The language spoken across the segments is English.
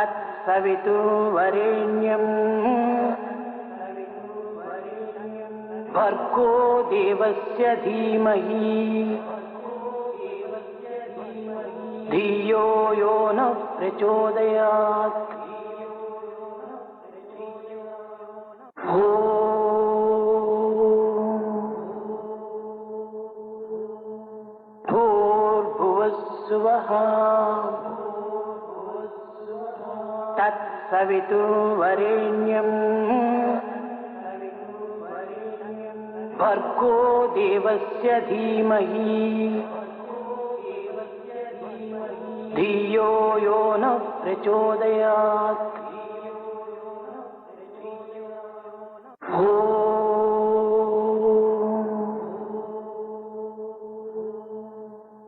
तत्सवितुर्वरेण्यं भर्गो देवस्य धीमहि धियो यो नः प्रचोदयात्। भूर्भुवस्सुवः तत्सवितुर्वरेण्यं भर्गो देवस्य धीमहि धियो यो नः प्रचोदयात्।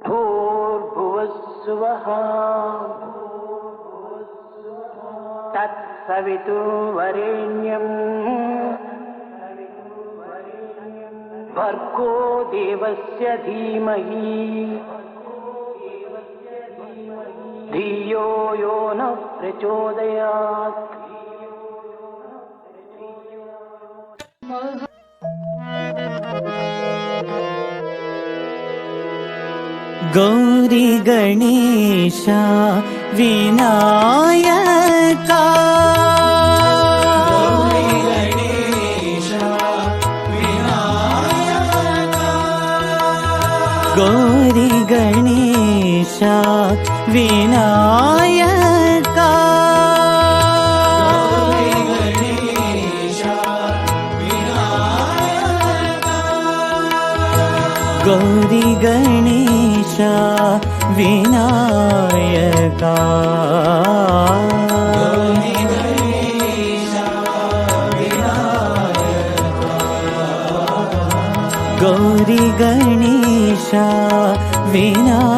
भूर्भुवस्सुवः तत्सवितुर्वरेण्यं भर्गो देवस्य धीमहि धियो यो नः प्रचोदयात्। गौरी गणेशा विनायका गौरी गणेशा विनायका गौरी गणेशा विनायका गौरी गणेशा विनायका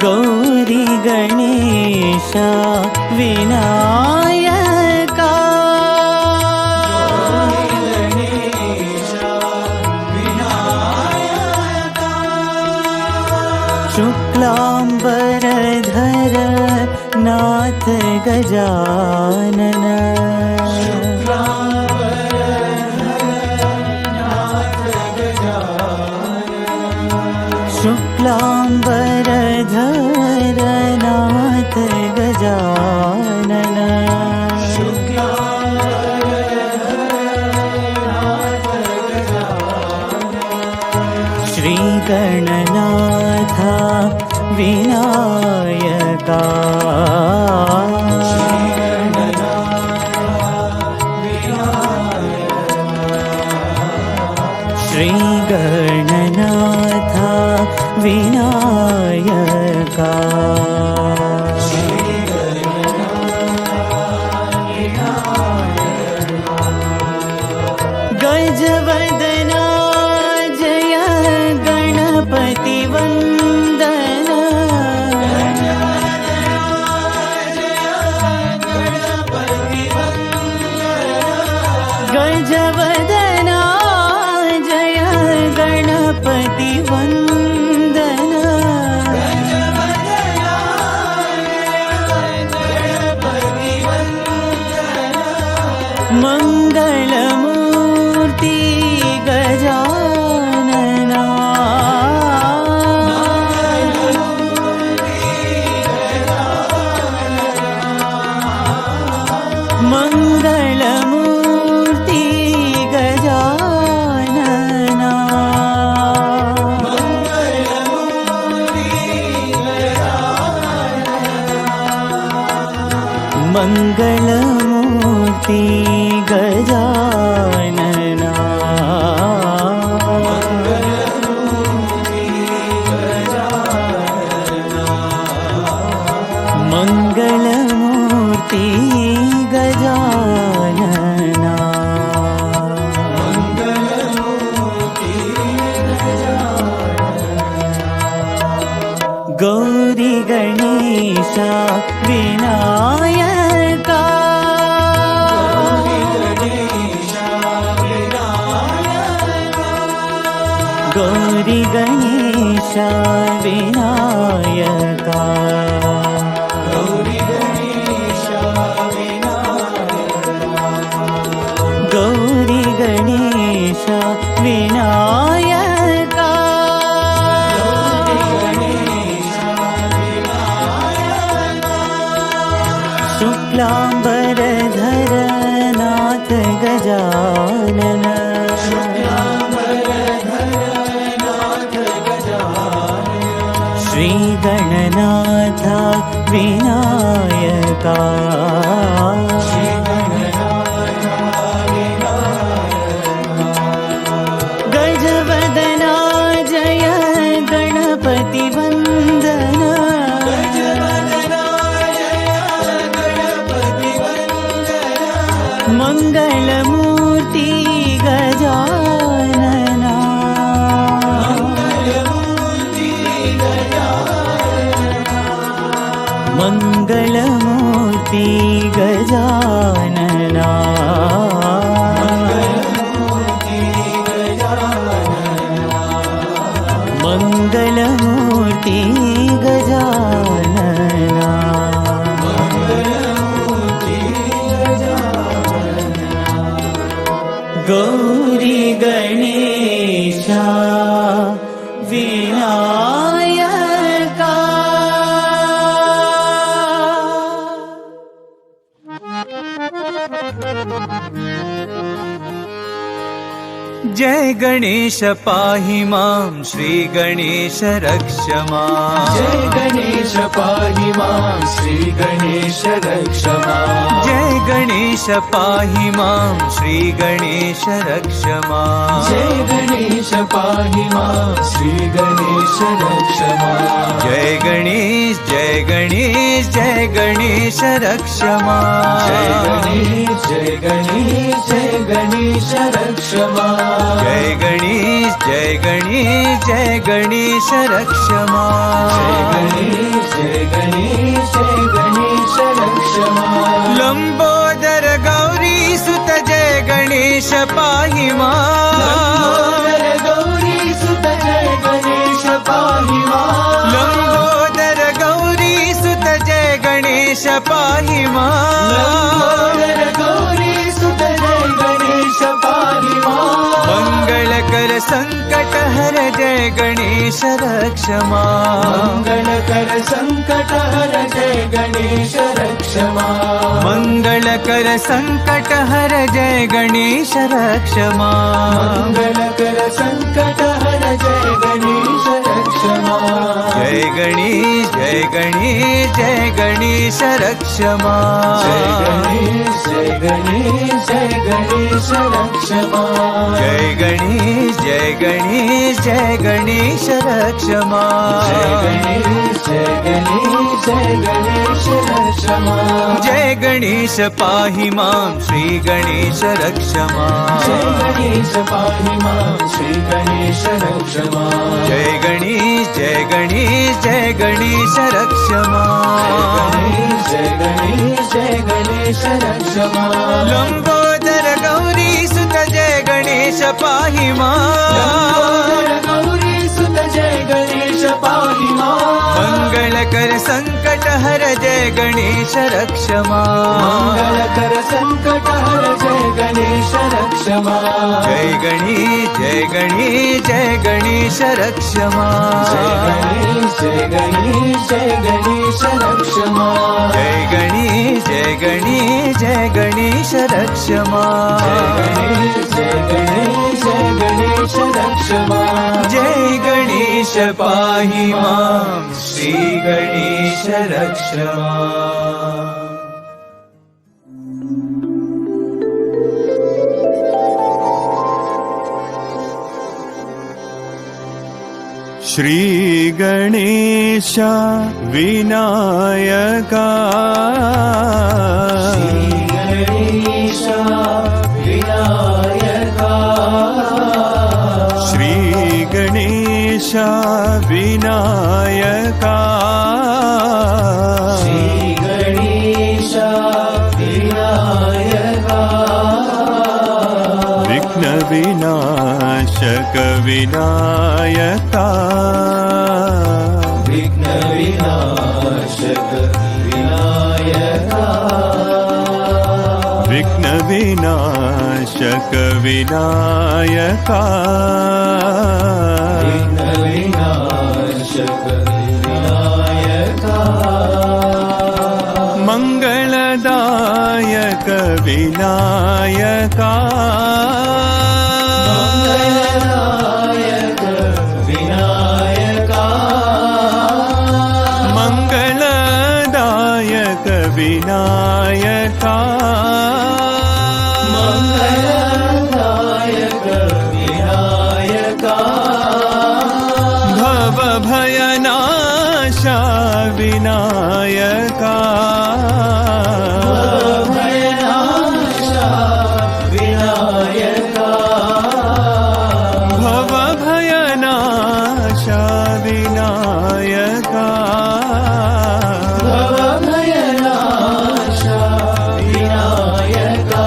गौरी गणेशा विनायका शुक्लांबरधर नाथ गजानन शुक्लांबरधर नाथ गजानन श्री गणनाथ विनायका श्री गणनाथ विनायका गजवदना जय गणपति वंदन गजवदना जय गणपति वंदन मंगलमूर्ति गजानना मंगलमूर्ति गजानना मंगलमूर्ति गजानना मंगलमूर्ति गजानना गौरी गणेशा विनायका गौरी गणेश विनायका गौरी गणेश विनायका गौरी गणेश विनायका शुक्लांबरधर नाथ गजानन श्री गणनाथ विनायका गजवदना जय गणपति वंदना मंगलमूर्ति गजानना मंगलमूर्ति गजानना मंगलमूर्ति गजानना गौरी गणेश विनायका जय गणेश पाहि मां श्री गणेश रक्ष मां जय गणेश पाहि मां श्री गणेश रक्ष मां जय गणेश पाहि मां श्री गणेश रक्ष मां जय गणेश पाहि मां श्री गणेश रक्ष मां जय गणेश जय गणेश जय गणेश रक्ष मां जय गणेश जय गणेश जय गणेश रक्ष मां जय गणेश जय गणेश जय गणेश रक्ष मां जय गणेश जय गणेश जय गणेश रक्ष मां लंबोदर गौरी सुत जय गणेश पाहि मां गौरी सुत जय गणेश पाहि मां लंबोदर गौरी सुत जय गणेश पाहि मां गौरी सुत जय गणेश पाहि मां मंगलकर संकट हर जय गणेश रक्ष मां मंगलकर संकट हर जय गणेश रक्ष मां मंगलकर संकट हर जय गणेश रक्ष मां मंगलकर संकट हर जय गणेश रक्ष मां जय गणेश जय गणेश जय गणेश रक्ष मां जय गणेश जय गणेश जय गणेश रक्ष मां जय गणेश जय गणेश जय गणेश रक्ष मां जय गणेश जय गणेश जय गणेश रक्ष मां जय गणेश पाहि मां श्री गणेश रक्ष मां जय गणेश पाहि मां श्री गणेश रक्ष मां जय गणेश जय गणेश जय गणेश रक्ष मां जय गणेश जय गणेश रक्ष मां लंबोदर गौरी सुत जय गणेश पाहि मां गौरी सुत जय गणेश पाहि मां मंगलकर संकट हर जय गणेश रक्ष मां मंगलकर संकट हर जय गणेश रक्ष मां जय गणेश जय गणेश जय गणेश रक्ष मां जय गणेश जय गणेश जय गणेश रक्ष मां जय गणेश जय गणेश जय गणेश रक्ष मां जय गणेश जय गणेश रक्ष मां जय गणेश पाहि मां श्री गणेश रक्ष मां श्री गणेश विनायका श्री गणेश विनायका श्री गणेश विनायका श्री गणेश विनायका विघ्न विनाश विनायका विघ्न विनाशक विनायका विघ्न विनाशक विनायका विघ्न विनाशक विनायका मंगलदायक विनायका मंगलदायक विनायका मंगलदायक विनायका मंगलदायक विनायका भव भयनाशा विनायका भयनाशा विनायका भव भयनाशा विनायका भव भयनाशा विनायका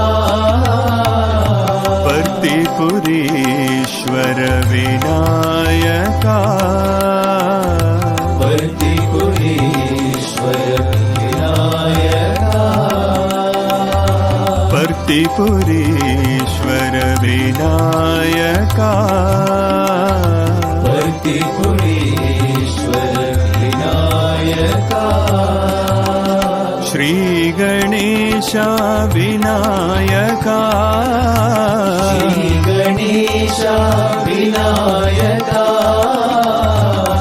पर्तिपुरीश्वर विनायका पर्तिपुरीश्वर विनायका पर्तिपुरीश्वर विनायका पर्तिपुरीश्वर विनायका श्री गणेशा विनायका श्री गणेशा विनायका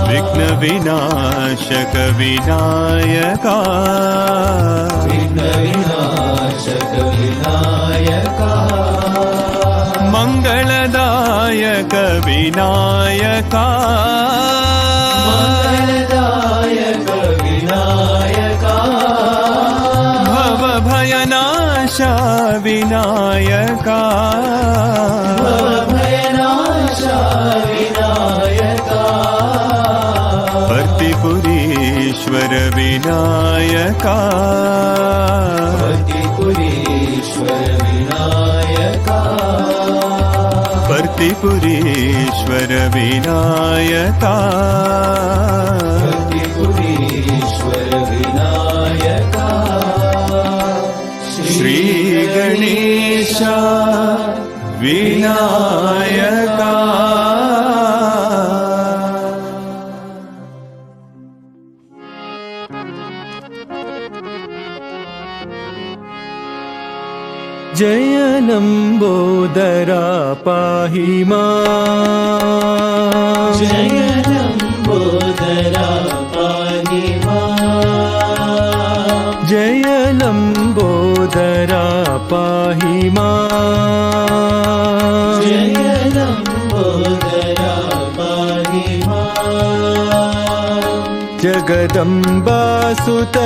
विघ्न विनाशक विनायका विघ्न विनाशक विनायका मंगलदायक विनायका मंगलदायक विनायका भव भयनाशा विनायका भव भयनाशा विनायका पर्तिपुरीश्वर विनायका पर्तिपुरीश्वर विनायका पर्तिपुरीश्वर विनायका पर्तिपुरीश्वर विनायका श्री गणेशा विनायका जय लंबोदरा पाहि मां जय लंबोदरा पाहि मां जय लंबोदरा पाहि मां जय लंबोदरा पाहि मां जगदम्बा सुत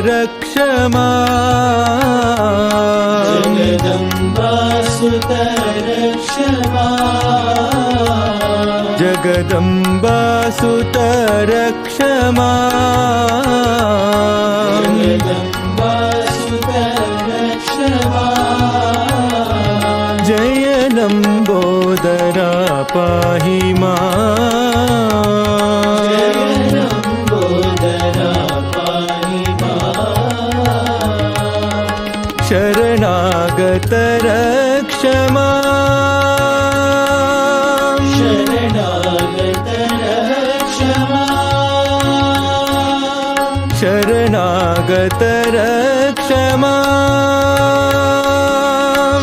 रक्ष मां जगदम्बा सुत रक्ष मां जगदम्बा सुत रक्ष मां जगदम्बा सुत रक्ष मां जय लंबोदरा पाहि मां जय लंबोदरा पाहि मां शरणागत रक्ष मां शरणागत रक्ष मां शरणागत रक्ष मां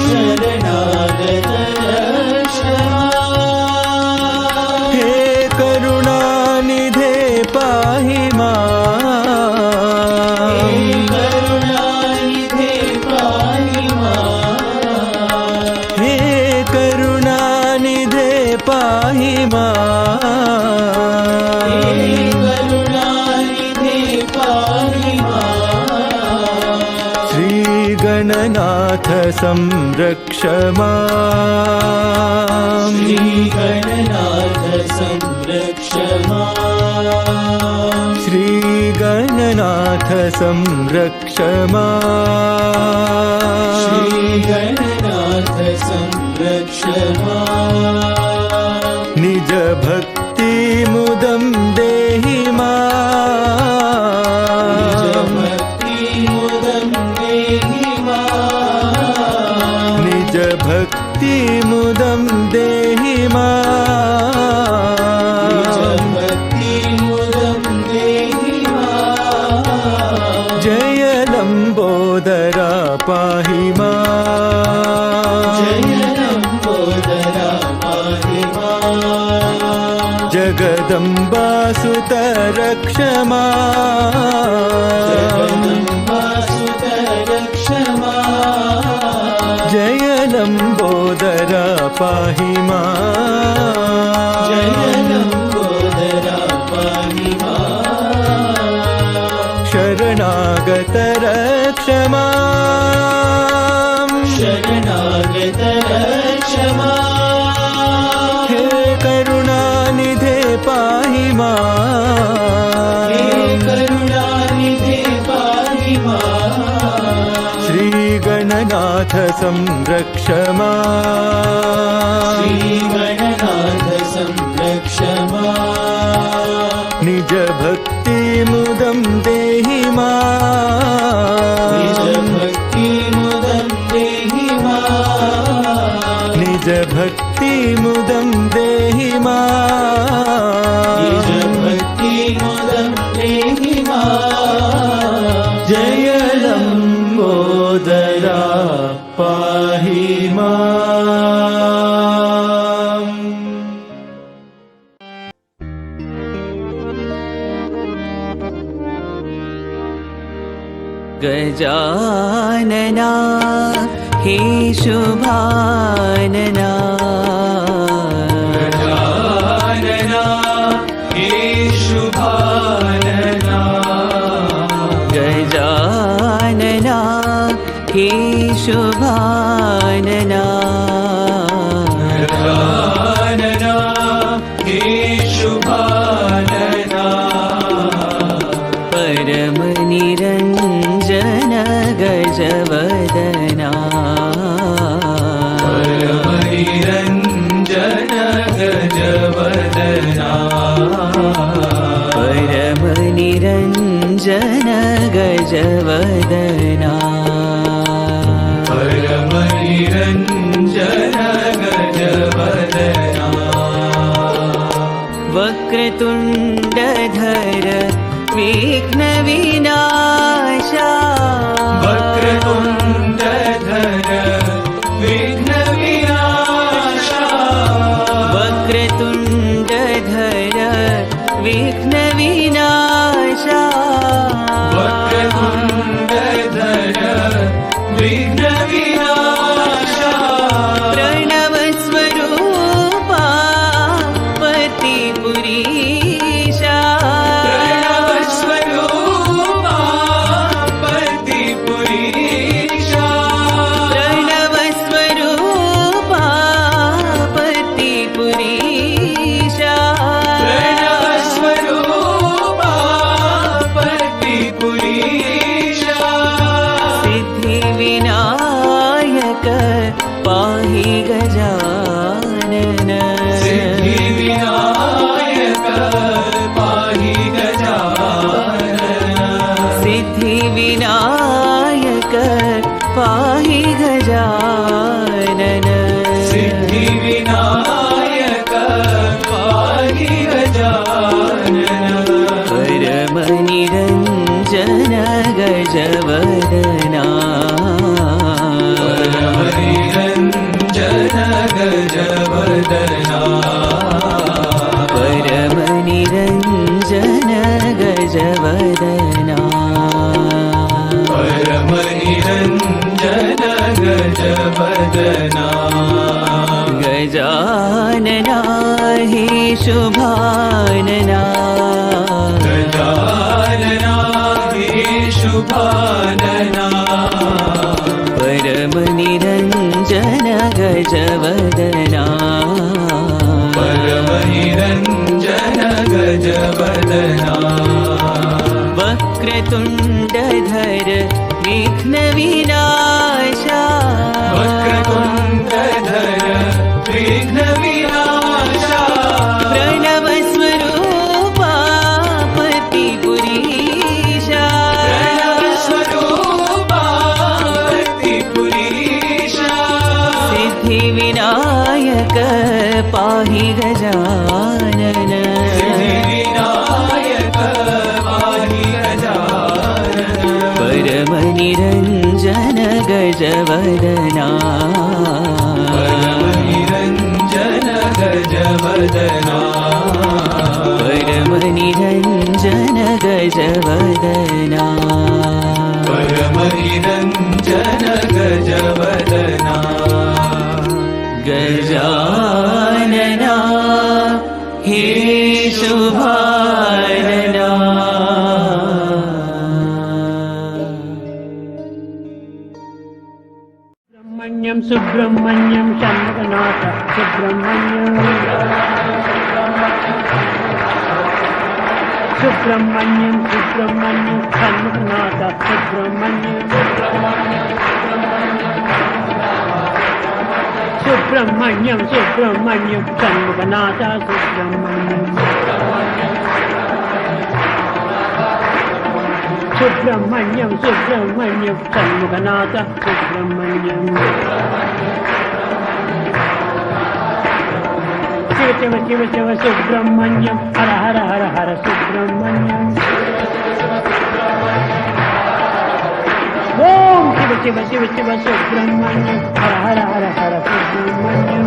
शरणागत रक्ष मां हे करुणानिधे पाहि मां करुणानिधे पाहि मां हे करुणानिधे पाहि मां करुणानिधे पाहि मां श्री गणनाथ संरक्ष मां श्री गणनाथ संरक्ष मां श्री गणनाथ संरक्ष मां श्री गणनाथ संरक्ष मां जगदम्बासुत रक्ष माम् जगदम्बासुत रक्ष माम् जय लम्बोदरा पाहि माम् जय लम्बोदरा पाहि माम् शरणागत रक्ष माम् शरणागत रक्ष माम् हे करुणानिधे पाहि माम् हे करुणानिधे पाहि माम् श्रीगणनाथ संरक्ष माम् श्रीगणनाथ संरक्ष माम् निज भक्ति मुदं देहि माम् निज भक्ति मुदं देहि माम् निज भक्ति मुदं देहि माम् निज भक्ति मुदं देहि माम् जय लम्बोदरा पाहि माम् गजानना हे शुभानना गजानना हे शुभानना गजानना हे शुभानना गजानना हे शुभानना परम निरञ्जन गजवदना परम निरञ्जन गजवदना परम निरञ्जन गजवदना परम निरञ्जन गजवदना वक्रतुण्डधर विघ्न विनाशा वक्रतुण्डधर विघ्न विनाशा वक्रतुण्डधर विघ्न विनाशा वक्रतुण्डधर विघ्न विनाशा प्रणव स्वरूपा पतिपुरीशा प्रणव स्वरूपा पतिपुरीशा प्रणव स्वरूपा पतिपुरीशा प्रणव स्वरूपा पतिपुरीशा सिद्धि विनायक पाहि गजानन सिद्धि विनायक पाहि गजानन सिद्धि विनायक पाहि गजानन सिद्धि विनायक पाहि गजानन परम निरञ्जन गजवदना परम निरञ्जन गजवदना परम निरञ्जन गजवदना परम निरञ्जन गजवदना गजानना हे शुभानना गजानना हे शुभानना परम निरञ्जन गजवदना परम निरञ्जन गजवदना वक्रतुण्डधर विघ्न विनाशा वक्रतुण्डधर विघ्न विनाशा प्रणव स्वरूपा पतिपुरीशा प्रणव स्वरूपा पतिपुरीशा सिद्धि विनायक पाहि गजानन सिद्धि विनायक पाहि गजानन परम निरञ्जन गजवदना परम निरञ्जन गजवदना हे शुभानना सुब्रह्मण्यं सुब्रह्मण्यं षण्मुखनाथ सुब्रह्मण्यं सुब्रह्मण्यं सुब्रह्मण्यं षण्मुखनाथ सुब्रह्मण्यं सुब्रह्मण्यं सुब्रह्मण्यं षण्मुखनाथ सुब्रह्मण्यं सुब्रह्मण्यं सुब्रह्मण्यं षण्मुखनाथ सुब्रह्मण्यं शिव शिव शिव शिव सुब्रह्मण्यं हर हर हर हर सुब्रह्मण्यं ओम शिव शिव शिव शिव सुब्रह्मण्यं हर हर हर हर सुब्रह्मण्यं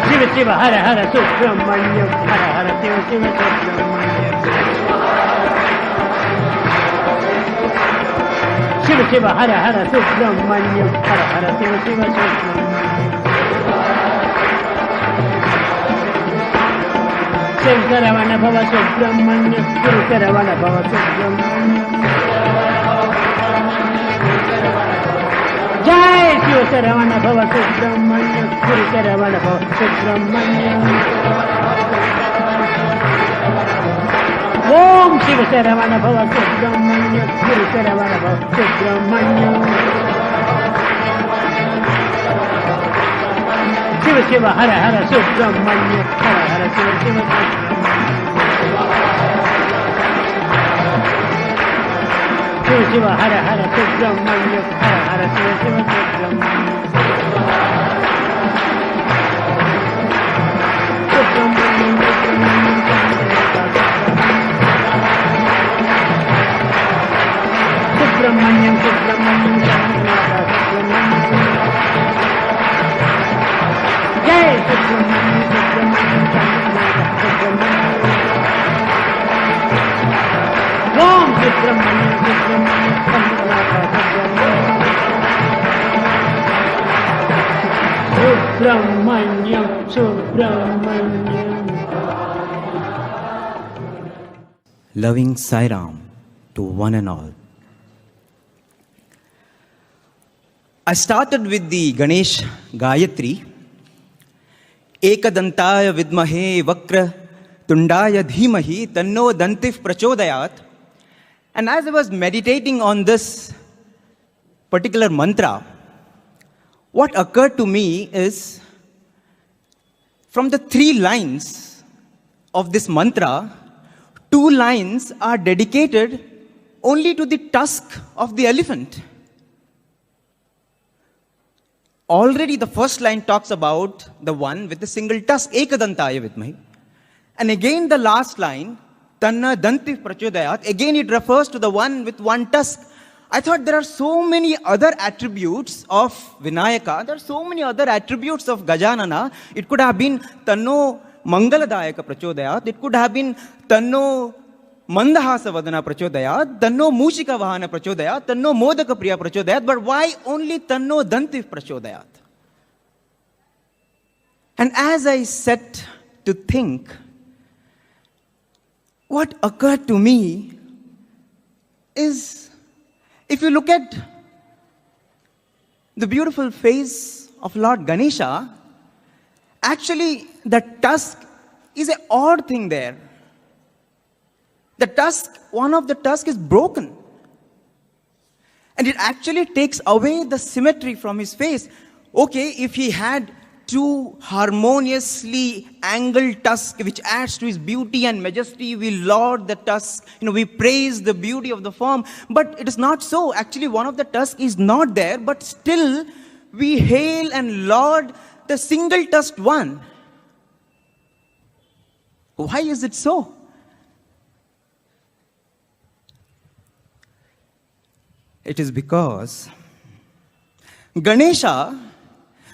शिव शिव हर हर सुब्रह्मण्यं हर हर शिव शिव सुब्रह्मण्यं शिव शिव हर हर सुब्रह्मण्यं हर हर शिव शिव सुब्रह्मण्यं शिव शरवण भव सुब्रह्मण्यं शिव शरवण भव सुब्रह्मण्यं जय शिव शरवण भव सुब्रह्मण्यं शिव शरवण भव सुब्रह्मण्यं ओम शिव शरवण भव सुब्रह्मण्यं शिव शरवण भव सुब्रह्मण्यं शिव शिव हर हर सुब्रह्मण्यं हर हर शिव शिव शिव शिव हर हर सुब्रह्मण्यं हर हर शिव शिव सुब्रह्मण्यं सुब्रह्मण्यं सुब्रह्मण्यं सुब्रह्मण्यं सुब्रह्मण्यं जय सुब्रह्मण्यं सुब्रह्मण्यं सुब्रह्मण्यं ओम Subrahmanyam Subrahmanyam Subrahmanyam Subrahmanyam Loving Sai Ram to one and all. I started with the Ganesh Gayatri. Ekadantaya vidmahe vakra tundaya dhimahi tanno dantif prachodayat. And as I was meditating on this particular mantra, what occurred to me is, from the 3 lines of this mantra, 2 lines are dedicated only to the tusk of the elephant. Already the first line talks about the one with the single tusk, Ekadantaya vidmahi. And again the last line, Tanna dantif prachodayat, again it refers to the one with one tusk. I thought there are so many other attributes of Vinayaka, there are so many other attributes of Gajanana. It could have been Tanno Mangaladayaka prachodayat, it could have been Tanno Mandahasa Vadana prachodayat, Tanno Mushika Vahana prachodayat, Tanno Modaka Priya prachodayat, but why only Tanno Dantif prachodayat? And as I sat to think, what occurred to me is, if you look at the beautiful face of Lord Ganesha, actually the tusk is an odd thing there. The tusk, one of the tusk is broken. And it actually takes away the symmetry from his face. Okay, if he had 2 harmoniously angled tusks, which adds to his beauty and majesty, we laud the tusk, we praise the beauty of the form. But it is not so. Actually, one of the tusks is not there, but still we hail and laud the single tusked one. Why is it so? It is because Ganesha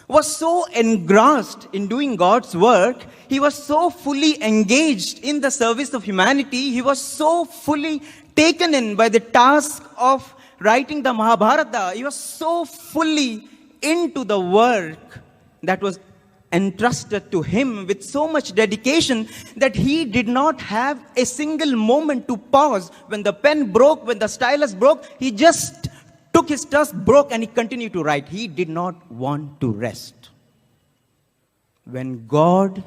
was so engrossed in doing God's work, he was so fully engaged in the service of humanity, he was so fully taken in by the task of writing the Mahabharata, he was so fully into the work that was entrusted to him with so much dedication that he did not have a single moment to pause. When the pen broke, when the stylus broke, he just took his tusk, broke, and he continued to write. He did not want to rest. When God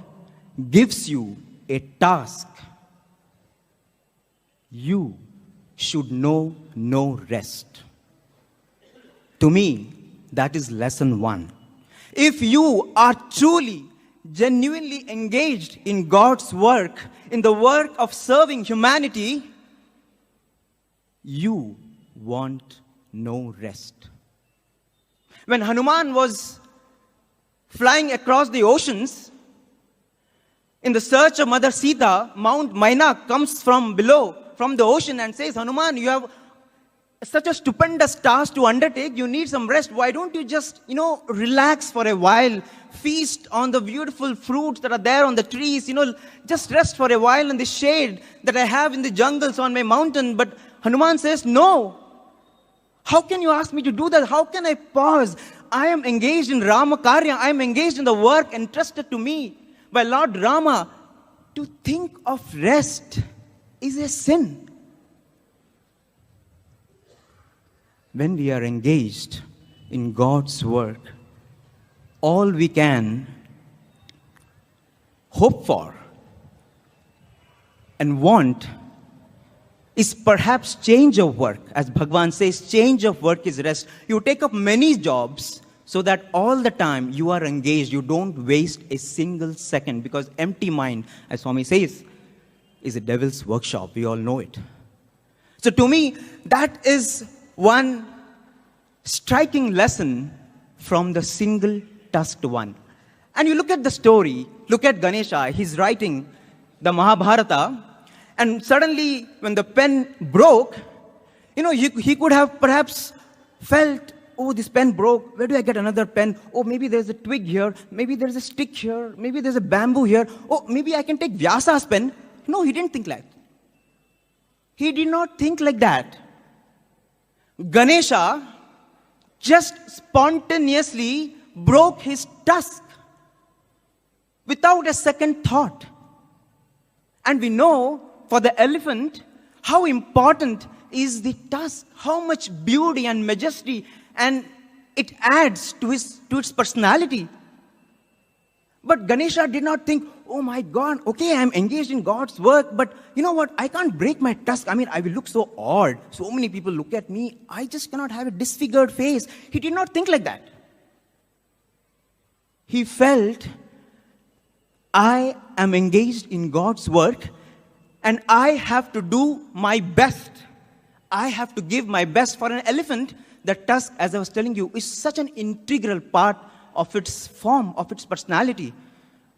gives you a task, you should know no rest. To me, that is lesson 1. If you are truly, genuinely engaged in God's work, in the work of serving humanity, you want no rest. When Hanuman was flying across the oceans, in the search of Mother Sita, Mount Mainak comes from below, from the ocean, and says, Hanuman, you have such a stupendous task to undertake. You need some rest. Why don't you just, relax for a while, feast on the beautiful fruits that are there on the trees, just rest for a while in the shade that I have in the jungles on my mountain. But Hanuman says, no. How can you ask me to do that? How can I pause? I am engaged in Rama Karya. I am engaged in the work entrusted to me by Lord Rama. To think of rest is a sin. When we are engaged in God's work, all we can hope for and want is perhaps change of work. As Bhagavan says, change of work is rest. You take up many jobs so that all the time you are engaged. You don't waste a single second, because empty mind, as Swami says, is a devil's workshop. We all know it. So to me, that is one striking lesson from the single-tusked one. And you look at the story, look at Ganesha, he's writing the Mahabharata, and suddenly when the pen broke, he could have perhaps felt, oh, this pen broke, where do I get another pen? Oh, maybe there's a twig here, maybe there's a stick here, maybe there's a bamboo here, oh, maybe I can take Vyasa's pen. No, he didn't think like that. He did not think like that. Ganesha just spontaneously broke his tusk without a second thought. And we know for the elephant how important is the tusk, how much beauty and majesty and it adds to its personality. But Ganesha did not think, oh my God, okay, I'm engaged in God's work, but you know what, I can't break my tusk. I will look so odd. So many people look at me. I just cannot have a disfigured face. He did not think like that. He felt, I am engaged in God's work and I have to do my best. I have to give my best. For an elephant, the tusk, as I was telling you, is such an integral part of its form, of its personality.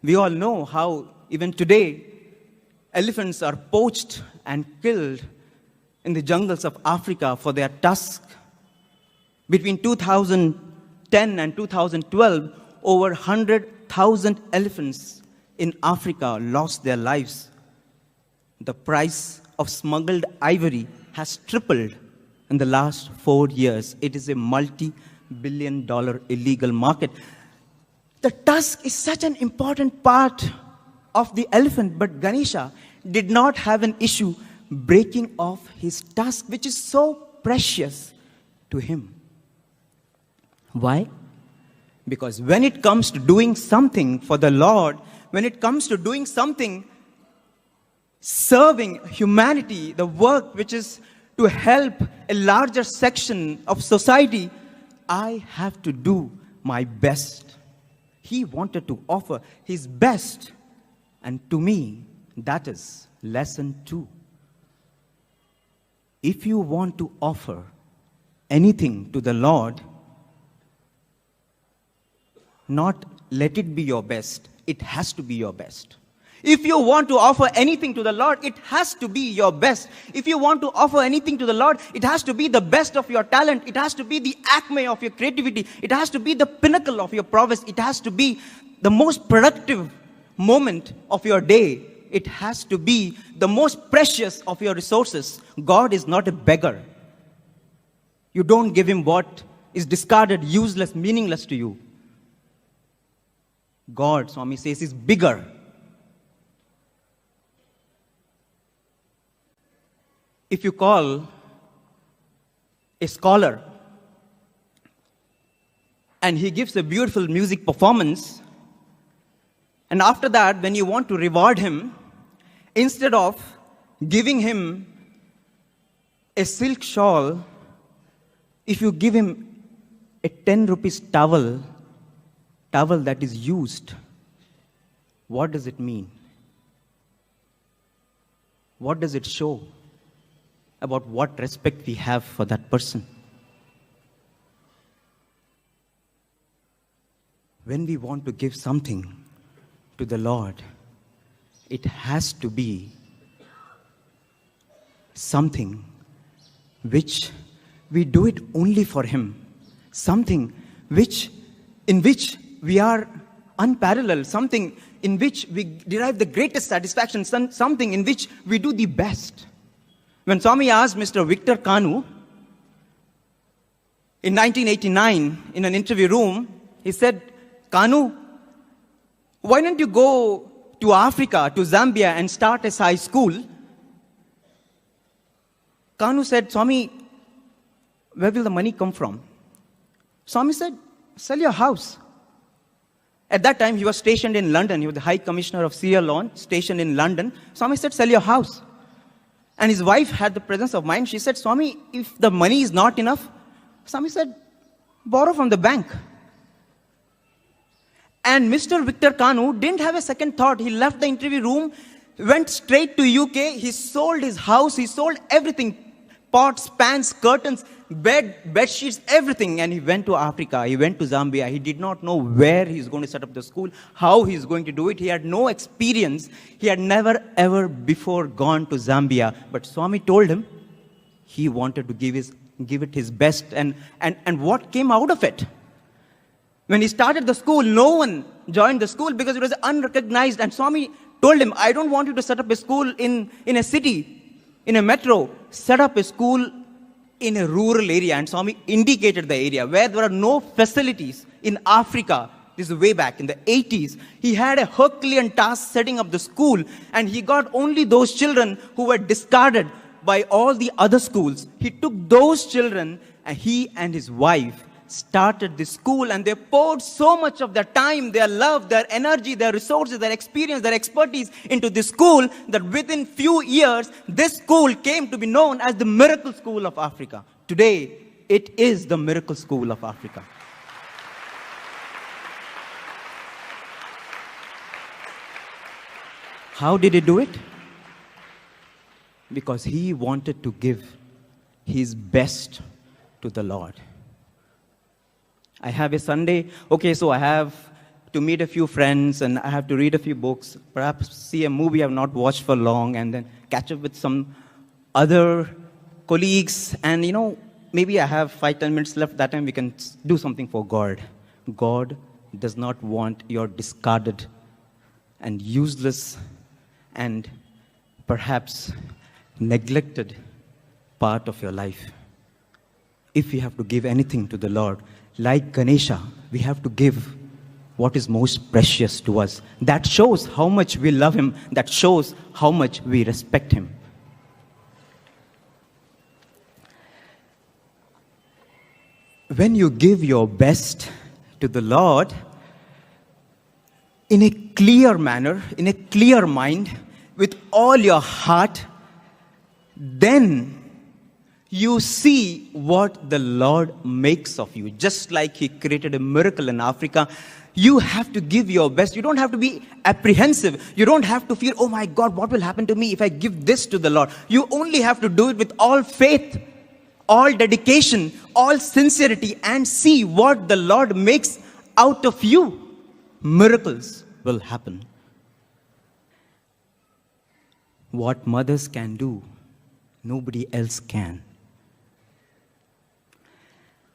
We all know how even today elephants are poached and killed in the jungles of Africa for their tusk. Between 2010 and 2012, over 100,000 elephants in Africa lost their lives. The price of smuggled ivory has tripled in the last 4 years. It is a multi-billion-dollar illegal market. The tusk is such an important part of the elephant, but Ganesha did not have an issue breaking off his tusk, which is so precious to him. Why? Because when it comes to doing something for the Lord, when it comes to doing something, serving humanity, the work which is to help a larger section of society, I have to do my best. He wanted to offer his best. And to me, that is lesson 2. If you want to offer anything to the Lord, not let it be your best. It has to be your best. If you want to offer anything to the Lord, it has to be your best. If you want to offer anything to the Lord, it has to be the best of your talent. It has to be the acme of your creativity. It has to be the pinnacle of your prowess. It has to be the most productive moment of your day. It has to be the most precious of your resources. God is not a beggar. You don't give him what is discarded, useless, meaningless to you. God, Swami says, is bigger. If you call a scholar and he gives a beautiful music performance, and after that, when you want to reward him, instead of giving him a silk shawl, if you give him a 10 rupees towel that is used, what does it mean? What does it show about what respect we have for that person? When we want to give something to the Lord, it has to be something which we do it only for Him, something in which we are unparalleled, something in which we derive the greatest satisfaction, something in which we do the best. When Swami asked Mr. Victor Kanu in 1989 in an interview room, he said, "Kanu, why don't you go to Africa, to Zambia, and start a high school?" Kanu said, "Swami, where will the money come from?" Swami said, "Sell your house." At that time, he was stationed in London. He was the High Commissioner of Sierra Leone, stationed in London. Swami said, "Sell your house." And his wife had the presence of mind. She said, "Swami, if the money is not enough," Swami said, "borrow from the bank." And Mr. Victor Kanu didn't have a second thought. He left the interview room, went straight to UK. He sold his house. He sold everything. Pots, pans, curtains, bed sheets, everything. And he went to Africa. He went to Zambia. He did not know where he's going to set up the school, how he's going to do it. He had no experience. He had never, ever before gone to Zambia. But Swami told him he wanted to give it his best. And what came out of it? When he started the school, no one joined the school because it was unrecognized. And Swami told him, "I don't want you to set up a school in a city, in a metro. Set up a school in a rural area." And Swami indicated the area where there are no facilities in Africa. This is way back in the 80s. He had a Herculean task setting up the school, and he got only those children who were discarded by all the other schools. He took those children, and he and his wife started this school, and they poured so much of their time, their love, their energy, their resources, their experience, their expertise into this school that within few years, this school came to be known as the Miracle School of Africa. Today, it is the Miracle School of Africa. How did he do it? Because he wanted to give his best to the Lord. I have a Sunday, okay, so I have to meet a few friends and I have to read a few books, perhaps see a movie I've not watched for long, and then catch up with some other colleagues, and maybe I have 5-10 minutes left. That time we can do something for God. God does not want your discarded and useless and perhaps neglected part of your life. If we have to give anything to the Lord, like Ganesha, we have to give what is most precious to us. That shows how much we love Him. That shows how much we respect Him. When you give your best to the Lord in a clear manner, in a clear mind, with all your heart, then you see what the Lord makes of you. Just like He created a miracle in Africa, you have to give your best. You don't have to be apprehensive. You don't have to fear, "Oh my God, what will happen to me if I give this to the Lord?" You only have to do it with all faith, all dedication, all sincerity, and see what the Lord makes out of you. Miracles will happen. What mothers can do, nobody else can.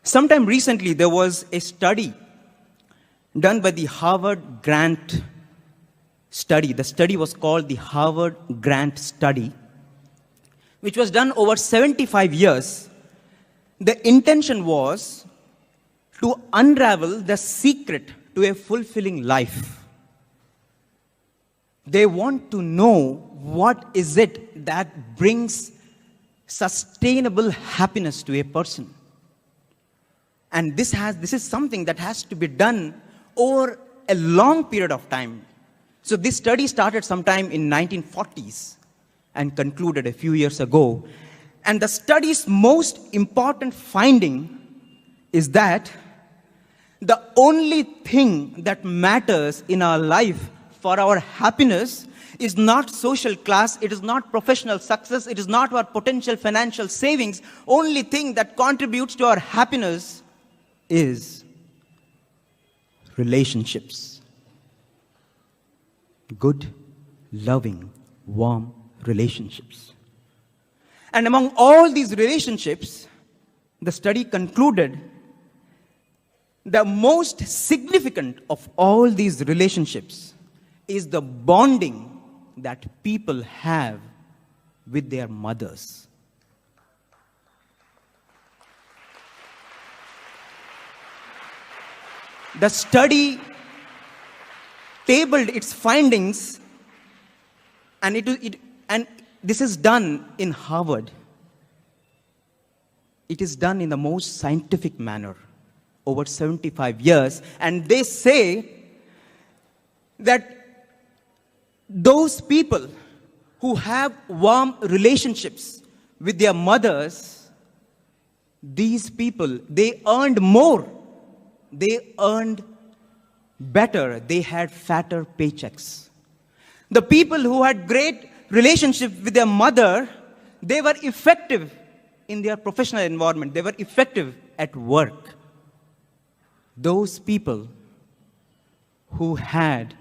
Sometime recently, there was a study done by the Harvard Grant Study. The study was called the Harvard Grant Study, which was done over 75 years. The intention was to unravel the secret to a fulfilling life. They want to know what is it that brings sustainable happiness to a person. And this is something that has to be done over a long period of time. So this study started sometime in 1940s and concluded a few years ago. And the study's most important finding is that the only thing that matters in our life for our happiness is not social class, it is not professional success, it is not our potential financial savings. Only thing that contributes to our happiness is relationships. Good, loving, warm relationships. And among all these relationships, the study concluded the most significant of all these relationships is the bonding that people have with their mothers. The study tabled its findings, and this is done in Harvard. It is done in the most scientific manner over 75 years, and they say that those people who have warm relationships with their mothers, these people, they earned more, they earned better, they had fatter paychecks. The people who had great relationship with their mother, they were effective in their professional environment, they were effective at work. Those people who had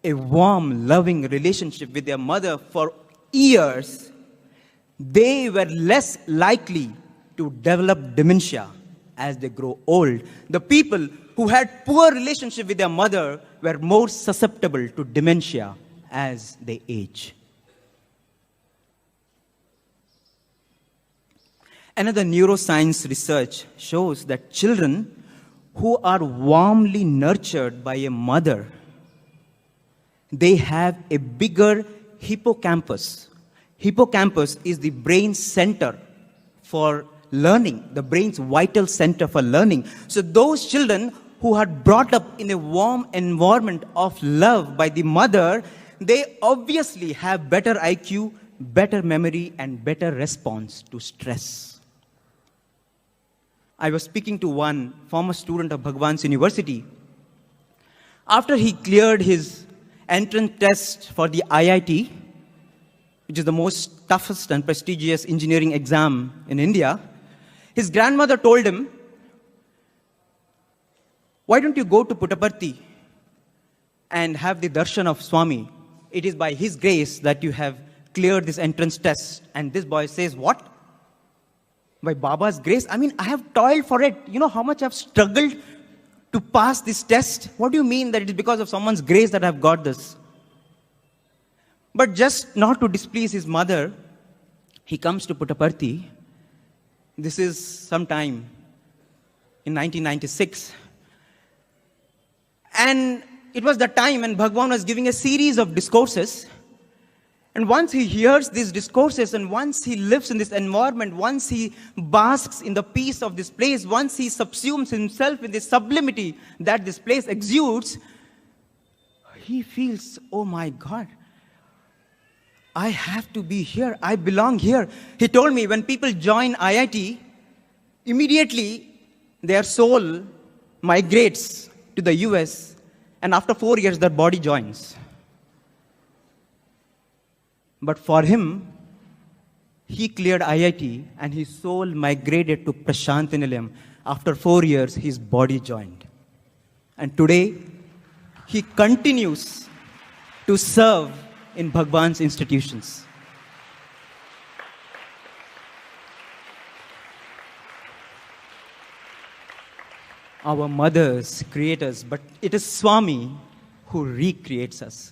a warm, loving relationship with their mother for years, they were less likely to develop dementia as they grow old. The people who had poor relationship with their mother were more susceptible to dementia as they age. Another neuroscience research shows that children who are warmly nurtured by a mother, they have a bigger hippocampus. Hippocampus is the brain center for learning, the brain's vital center for learning. So those children who are brought up in a warm environment of love by the mother, they obviously have better IQ, better memory, and better response to stress. I was speaking to one former student of Bhagwan's University. After he cleared his entrance test for the IIT, which is the most toughest and prestigious engineering exam in India, his grandmother told him, "Why don't you go to Puttaparthi and have the darshan of Swami? It is by his grace that you have cleared this entrance test." And this boy says, "What? By Baba's grace? I mean, I have toiled for it. You know how much I've struggled to pass this test? What do you mean that it is because of someone's grace that I've got this?" But just not to displease his mother, he comes to Puttaparthi. This is sometime in 1996. And it was the time when Bhagwan was giving a series of discourses. And once he hears these discourses, and once he lives in this environment, once he basks in the peace of this place, once he subsumes himself in the sublimity that this place exudes, he feels, "Oh my God, I have to be here. I belong here." He told me when people join IIT, immediately their soul migrates to the US, and after 4 years, their body joins. But for him, he cleared IIT and his soul migrated to Prashanti Nilayam. After 4 years, his body joined. And today, he continues to serve in Bhagwan's institutions. Our mothers create us, but it is Swami who recreates us.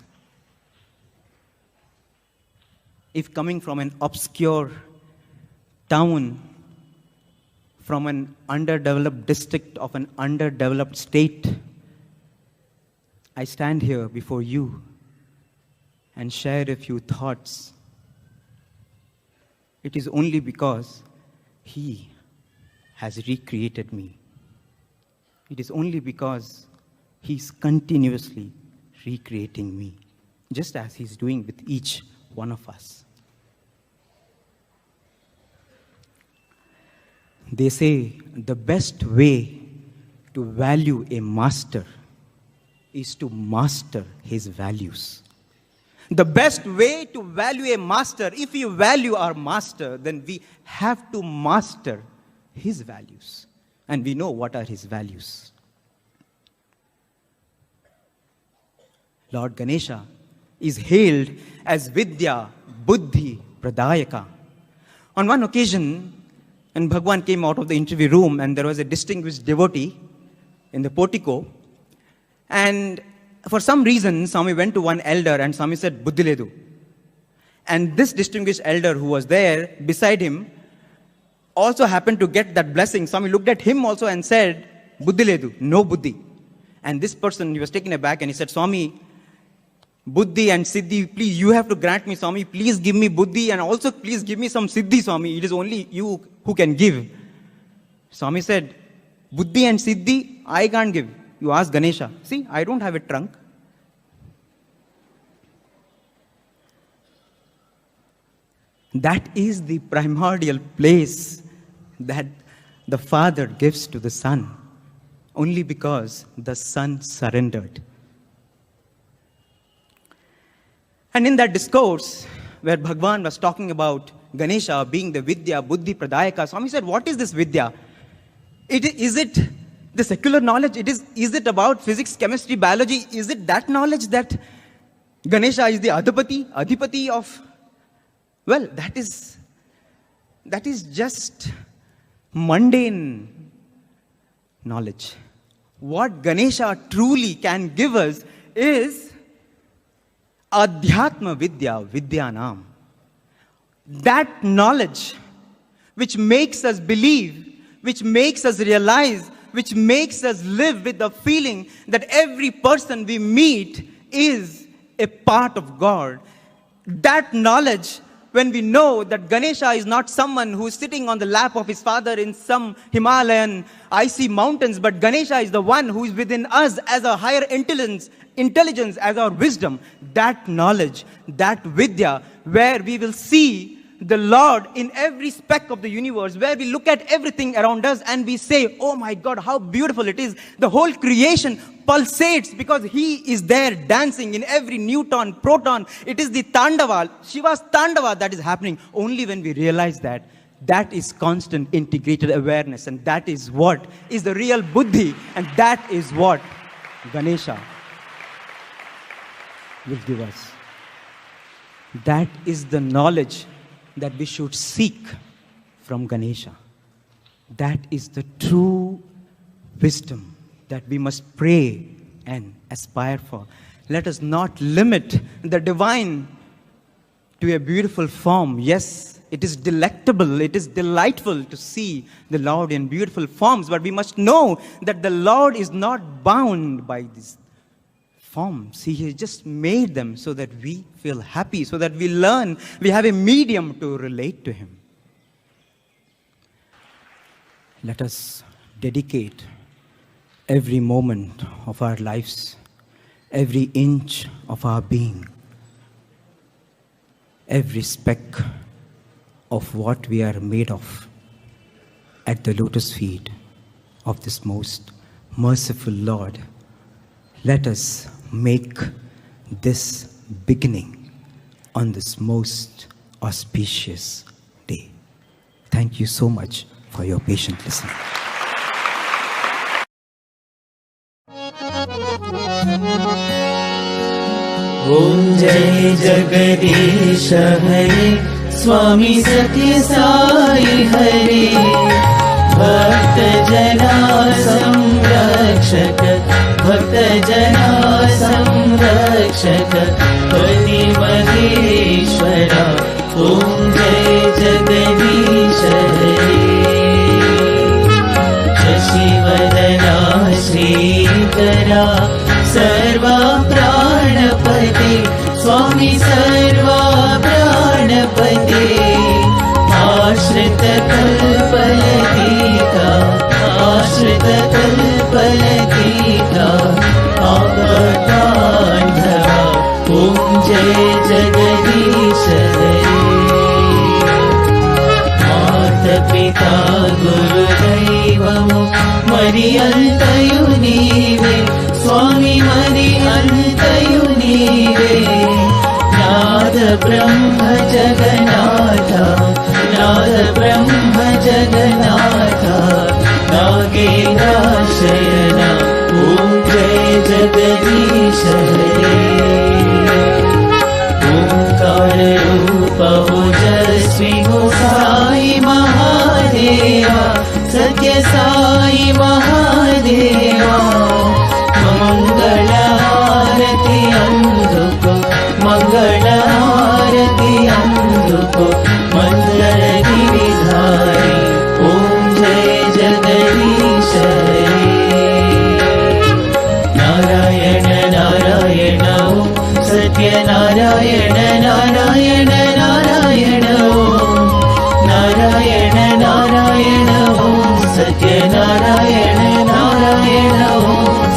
If coming from an obscure town, from an underdeveloped district of an underdeveloped state, I stand here before you and share a few thoughts, it is only because He has recreated me. It is only because He's continuously recreating me, just as He's doing with each one of us. They say the best way to value a master is to master his values. The best way to value a master, if we value our master, then we have to master his values. And we know what are his values. Lord Ganesha is hailed as Vidya, Buddhi, Pradayaka. On one occasion, when Bhagwan came out of the interview room and there was a distinguished devotee in the portico, and for some reason, Swami went to one elder and Swami said, Buddhiledu. And this distinguished elder who was there beside him also happened to get that blessing. Swami looked at him also and said, Buddhiledu, no Buddhi. And this person, he was taken aback and he said, Swami, Buddhi and Siddhi, please, you have to grant me, Swami, please give me Buddhi and also please give me some Siddhi, Swami. It is only you who can give. Swami said, Buddhi and Siddhi, I can't give. You ask Ganesha. See, I don't have a trunk. That is the primordial place that the Father gives to the Son, only because the Son surrendered. And in that discourse, where Bhagwan was talking about Ganesha being the Vidya, Buddhi, Pradayaka, Swami said, what is this Vidya? Is it the secular knowledge? Is it about physics, chemistry, biology? Is it that knowledge that Ganesha is the Adhipati of? Well, that is just mundane knowledge. What Ganesha truly can give us is Adhyatma Vidya, Vidyanam. That knowledge which makes us believe, which makes us realize, which makes us live with the feeling that every person we meet is a part of God. That knowledge, when we know that Ganesha is not someone who is sitting on the lap of his father in some Himalayan icy mountains, but Ganesha is the one who is within us as a higher intelligence, as our wisdom. That knowledge, that Vidya, where we will see the Lord in every speck of the universe, where we look at everything around us and we say, oh my God, how beautiful it is. The whole creation pulsates because He is there dancing in every neutron, proton. It is the Tandava, Shiva's Tandava that is happening. Only when we realize that, that is constant integrated awareness, and that is what is the real Buddhi, and that is what Ganesha will give us. That is the knowledge that we should seek from Ganesha. That is the true wisdom that we must pray and aspire for. Let us not limit the divine to a beautiful form. Yes, it is delectable, it is delightful to see the Lord in beautiful forms, but we must know that the Lord is not bound by these forms. He has just made them so that we feel happy, so that we learn, we have a medium to relate to Him. Let us dedicate every moment of our lives, every inch of our being, every speck of what we are made of at the lotus feet of this most merciful Lord. Let us make this beginning on this most auspicious day. Thank you so much for your patient listening. Om Jai Jagadish Hare Swami Satya Sai Hare Bhakta Jana Samrakshaka Bhakta Jana Samrakshaka Pati Maheshwara Om Jai Jagadish Hare Shashivadana Shrikara Sarva Pranapati Swami पते आश्रित कल्पलतीका आश्रित कल्पलतीका आपदान्धवा ॐ जय जगदीश हरे मातपिता गुरुदैवमु मरि अन्तयु नीवे स्वामी मरि अन्तयु नीवे नाद ब्रह्म जगन्नाथ नाद ब्रह्म जगन्नाथ नागेन्द्रशयन ॐ जय जगदीश हरे ओंकार रूप ओजस्वी हो साई महादेवा सत्य साई महादेवा मंगल आरती अंधुको मंगल आरती अंधुको मंगल गिरिधारी ओम जय जगदीश हरे नारायण नारायण ओम सत्य नारायण नारायण नारायण ओम नारायण नारायण ओम सत्य नारायण नारायण ओम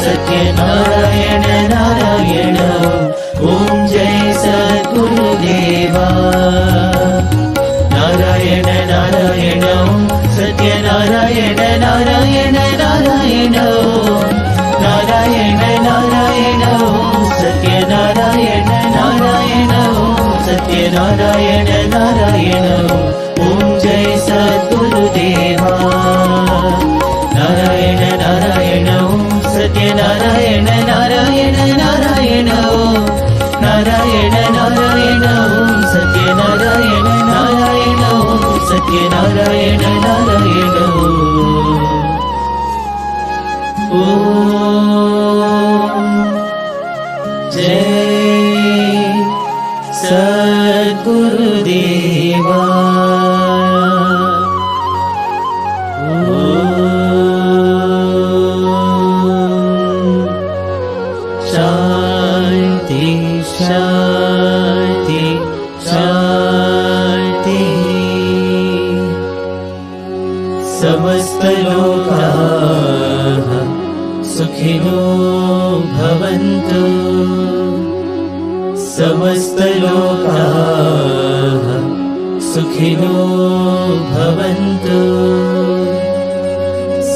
सत्य नारायण नारायण ओम जय सद्गुरुदेवा नारायण नारायण ओम सत्य नारायण नारायण नारायण ओम नारायण नारायण ओम सत्य नारायण नारायण ओम सत्य नारायण नारायण ओम जय सद्गुरुदेवा नारायण नारायण ओम सत्य नारायण नारायण नारायण ओम नारायण नारायण ओम सत्य नारायण नारायण ओम सत्य नारायण नारायण ओम जय सद्गुरुदेवा शांति शांति शांति समस्त लोकाः सुखिनो भवन्तु समस्त लोकाः सुखिनो भवन्तु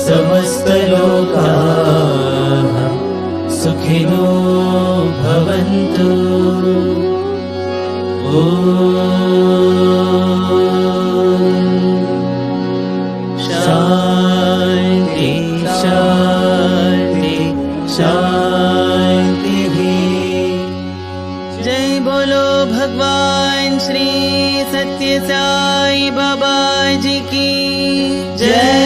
समस्त लोकाः सुखिनो भवन्तु ॐ शान्ति शान्ति शान्तिः जय बोलो भगवान श्री सत्य साई बाबा जी की जय।